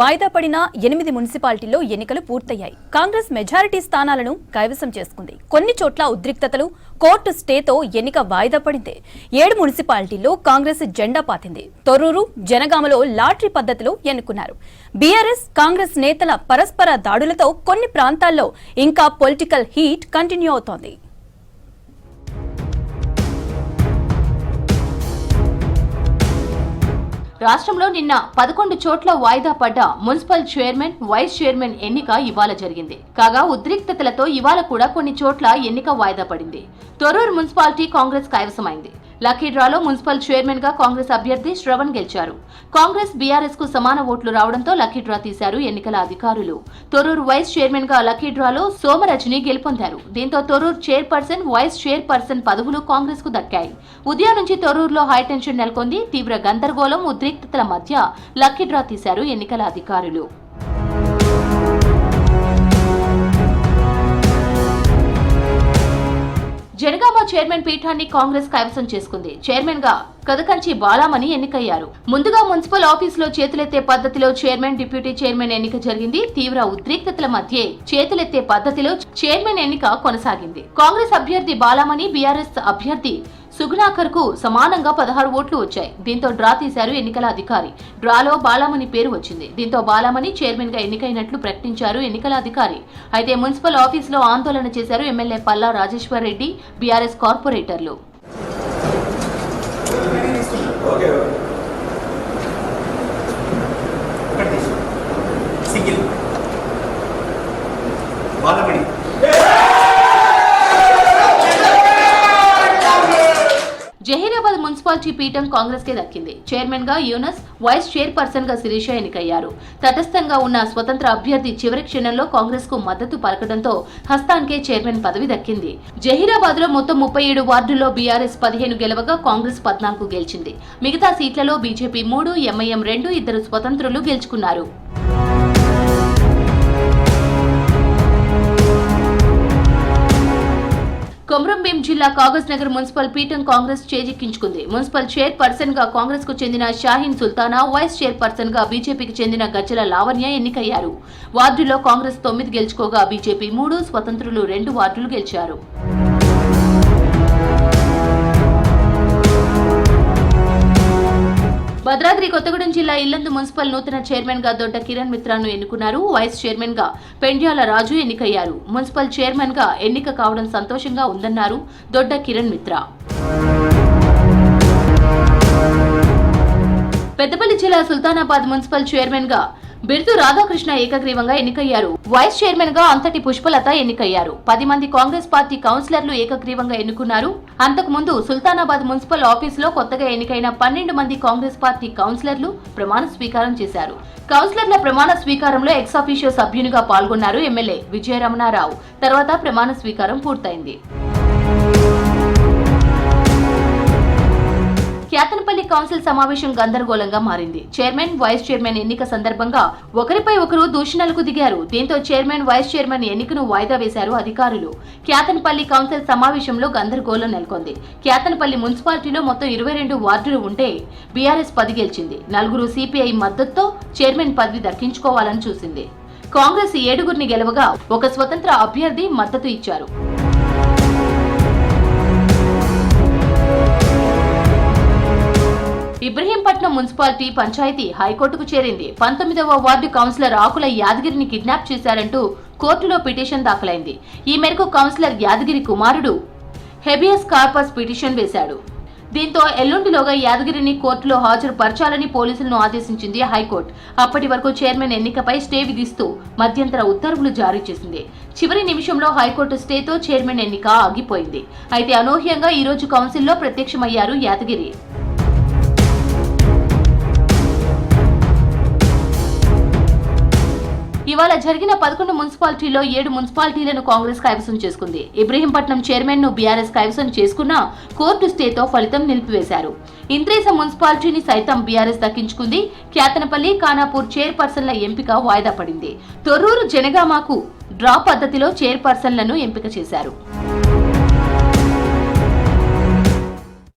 వాయిదా పడిన 8 మున్సిపాలిటీల్లో ఎన్నికలు పూర్తయ్యాయి. కాంగ్రెస్ మెజారిటీ స్థానాలను కైవసం చేసుకుంది. కొన్ని చోట్ల ఉద్రిక్తతలు, కోర్టు స్టేతో ఎన్నిక వాయిదా పడింది. 7 మున్సిపాలిటీల్లో కాంగ్రెస్ జెండా పాతింది. తొర్రూరు, జనగామలో లాటరీ పద్ధతిలో ఎన్నుకున్నారు. బీఆర్ఎస్, కాంగ్రెస్ నేతల పరస్పర దాడులతో కొన్ని ప్రాంతాల్లో ఇంకా పొలిటికల్ హీట్ కంటిన్యూ అవుతోంది. రాష్ట్రంలో నిన్న 11 చోట్ల వాయిదా పడ్డ మున్సిపల్ చైర్మన్, వైస్ చైర్మన్ ఎన్నిక ఇవాళ జరిగింది. కాగా ఉద్రిక్తతలతో ఇవాళ కూడా కొన్ని చోట్ల ఎన్నిక వాయిదా పడింది. తొర్రూరు మున్సిపాలిటీ కాంగ్రెస్ కైవసమైంది. లక్కీ డ్రాలో మున్సిపల్ చైర్మన్ గా కాంగ్రెస్ అభ్యర్థి శ్రవణ్ గెలిచారు. కాంగ్రెస్, బీఆర్ఎస్ కు సమాన ఓట్లు రావడంతో లక్కీ డ్రా తీశారు ఎన్నికల అధికారులు. తొర్రూరు వైస్ చైర్మన్ గా లక్కీ డ్రాలో సోమరజని గెలుపొందారు. దీంతో తొర్రూరు చైర్పర్సన్, వైస్ చైర్పర్సన్ పదవులు కాంగ్రెస్ కు దక్కాయి. ఉదయం నుంచి తొర్రూరులో హైటెన్షన్ నెలకొంది. తీవ్ర గందరగోళం, ఉద్రిక్తతల మధ్య లక్కీ డ్రా తీశారు ఎన్నికల అధికారులు. జనగామ చైర్మన్ పీఠాన్ని కాంగ్రెస్ కైవసం చేసుకుంది. చైర్మన్ గా కదకంచి బాలామణి ఎన్నికయ్యారు. ముందుగా మున్సిపల్ ఆఫీసులో చేతులెత్తే పద్ధతిలో చైర్మన్, డిప్యూటీ చైర్మన్ ఎన్నిక జరిగింది. తీవ్ర ఉద్రిక్తతల మధ్య చేతులెత్తే పద్ధతిలో చైర్మన్ ఎన్నిక కొనసాగింది. కాంగ్రెస్ అభ్యర్థి బాలామణి, బీఆర్ఎస్ అభ్యర్థి సుగుణాకర్ కు సమానంగా 16 ఓట్లు వచ్చాయి. దీంతో డ్రా తీశారు ఎన్నికల అధికారి. డ్రాలో బాలామణి పేరు వచ్చింది. దీంతో బాలామణి చైర్మన్ గా ఎన్నికైనట్లు ప్రకటించారు ఎన్నికల అధికారి. అయితే మున్సిపల్ ఆఫీసులో ఆందోళన చేశారు ఎమ్మెల్యే పల్లా రాజేశ్వర్ రెడ్డి, బీఆర్ఎస్ కార్పొరేటర్లు. జహీరాబాద్ మున్సిపాలిటీ పీఠం కాంగ్రెస్ కే దక్కింది. చైర్మన్ గా యూనస్, వైస్ చైర్పర్సన్ గా శిరీష ఎన్నికయ్యారు. తటస్థంగా ఉన్న స్వతంత్ర అభ్యర్థి చివరి క్షణంలో కాంగ్రెస్ కు మద్దతు పలకడంతో హస్తాన్కే చైర్మన్ పదవి దక్కింది. జహీరాబాద్ లో మొత్తం 37 వార్డుల్లో బీఆర్ఎస్ 15 గెలవగా కాంగ్రెస్ 14 గెలిచింది. మిగతా సీట్లలో బీజేపీ 3, ఎంఐఎం 2, 2 స్వతంత్రులు గెలుచుకున్నారు. కొమరంభీం జిల్లా కాగజ్ నగర్ మున్సిపల్ పీఠం కాంగ్రెస్ చేజిక్కించుకుంది. మున్సిపల్ చైర్పర్సన్ గా కాంగ్రెస్ కు చెందిన షాహీన్ సుల్తానా, వైస్ చైర్పర్సన్ గా బీజేపీకి చెందిన గజ్జల లావణ్య ఎన్నికయ్యారు. వార్డులో కాంగ్రెస్ 9 గెలుచుకోగా బీజేపీ 3, స్వతంత్రులు 2 వార్డులు గెలిచారు. భద్రాద్రి కొత్తగూడెం జిల్లా ఇల్లందు మున్సిపల్ నూతన చైర్మన్ గా దొడ్డ కిరణ్ మిత్రాను ఎన్నుకున్నారు. వైస్ చైర్మన్ గా పెండ్యాల రాజు ఎన్నికయ్యారు. మున్సిపల్ చైర్మన్ గా ఎన్నిక కావడం సంతోషంగా ఉందన్నారు దొడ్డ కిరణ్ మిత్రా. పెద్దపల్లి జిల్లా సుల్తానాబాద్ మున్సిపల్ చైర్మన్ గా బిర్దు రాధాకృష్ణ ఏకగ్రీవంగా ఎన్నికయ్యారు. వైస్ చైర్మన్ గా అంతటి పుష్పలత ఎన్నికయ్యారు. 10 మంది కాంగ్రెస్ పార్టీ కౌన్సిలర్లు ఏకగ్రీవంగా ఎన్నుకున్నారు. అంతకు ముందు సుల్తానాబాద్ మున్సిపల్ ఆఫీసులో కొత్తగా ఎన్నికైన 12 మంది కాంగ్రెస్ పార్టీ కౌన్సిలర్లు ప్రమాణ స్వీకారం చేశారు. కౌన్సిలర్ల ప్రమాణ స్వీకారంలో ఎక్స్ అఫీషియో సభ్యునిగా పాల్గొన్నారు ఎమ్మెల్యే విజయరమణారావు. తర్వాత ప్రమాణ స్వీకారం పూర్తయింది. క్యాతనపల్లి కౌన్సిల్ సమావేశం గందరగోళంగా మారింది. చైర్మన్, వైస్ చైర్మన్ ఎన్నిక సందర్భంగా ఒకరిపై ఒకరు దూషణలకు దిగారు. దీంతో చైర్మన్, వైస్ చైర్మన్ ఎన్నికను వాయిదా వేశారు అధికారులు. క్యాతనపల్లి కౌన్సిల్ సమావేశంలో గందరగోళం నెలకొంది. క్యాతనపల్లి మున్సిపాలిటీలో మొత్తం 22 వార్డులు ఉంటే బీఆర్ఎస్ 10 గెలిచింది. 4 సిపిఐ మద్దతుతో చైర్మన్ పదవి దక్కించుకోవాలని చూసింది. కాంగ్రెస్ 7 గెలవగా ఒక స్వతంత్ర అభ్యర్థి మద్దతు ఇచ్చారు. ఇబ్రహీంపట్నం మున్సిపాలిటీ పంచాయతీ హైకోర్టుకు చేరింది. 19వ వార్డు కౌన్సిలర్ ఆకుల యాదగిరిని కిడ్నాప్ చేశారంటూ కోర్టులో పిటిషన్ దాఖలైంది. ఈ మేరకు కౌన్సిలర్ యాదగిరి కుమారుడు హెబియస్ కార్పస్ పిటిషన్ వేశాడు. దీంతో ఎల్లుండిలోగా యాదగిరిని కోర్టులో హాజరుపరచాలని పోలీసులను ఆదేశించింది హైకోర్టు. అప్పటి వరకు చైర్మన్ ఎన్నికపై స్టే విధిస్తూ మధ్యంతర ఉత్తర్వులు జారీ చేసింది. చివరి నిమిషంలో హైకోర్టు స్టేతో చైర్మన్ ఎన్నిక ఆగిపోయింది. అయితే అనూహ్యంగా ఈ రోజు కౌన్సిల్లో ప్రత్యక్షమయ్యారు యాదగిరి. ఇవాళ జరిగిన 11 మున్సిపాలిటీల్లో 7 మున్సిపాలిటీలను కాంగ్రెస్ కైవసం చేసుకుంది. ఇబ్రహీంపట్నం చైర్మన్ ను బీఆర్ఎస్ కైవసం చేసుకున్న కోర్టు స్టేతో ఫలితం నిలిపివేశారు. ఇంద్రేస మున్సిపాలిటీని సైతం బీఆర్ఎస్ దక్కించుకుంది. క్యాతనపల్లి, ఖానాపూర్ చైర్పర్సన్ల ఎంపిక వాయిదా పడింది. తొర్రూరు, జనగామకు డ్రా పద్ధతిలో చైర్పర్సన్లను ఎంపిక చేశారు.